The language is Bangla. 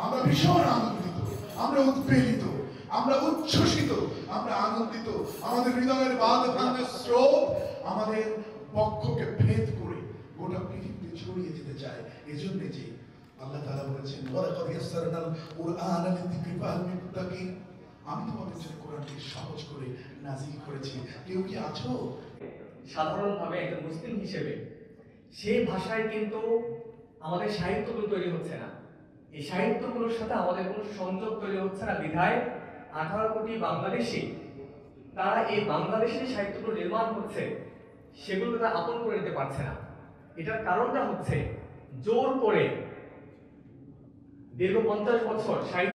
আমরা ভীষণ আনন্দিত, আমরা উদ্বেলিত, আমরা উচ্ছ্বসিত, আমরা আনন্দিত। আমাদের হৃদয়ের বাঁধ ভাঙার স্রোত আমাদের পক্ষকে ভেদ করে গোটা পৃথিবীতে ছড়িয়ে দিতে চায়। এজন্য যে আল্লাহ তাআলা বলেছেন, ওয়ালাকাদ ইয়াসসারনাল কুরআনা লিযিকরি ফাহাল মিন মুদ্দাকির, আমি তোমাদের জন্য কোরআনকে সহজ করে নাযিল করেছি, কেউ কি আছো? সাধারণভাবে একটা মুসলিম হিসেবে সেই ভাষায় কিন্তু আমাদের সাহিত্যগুলো তৈরি হচ্ছে না। এই সাহিত্যগুলোর সাথে আমাদের কোনো সংযোগ তৈরি হচ্ছে না বিধায় 18 কোটি বাংলাদেশি তারা এই বাংলাদেশি সাহিত্যগুলো নির্মাণ হচ্ছে সেগুলোকে তারা আপন করে নিতে পারছে না। এটার কারণটা হচ্ছে জোর করে দীর্ঘ 50 বছর সাহিত্য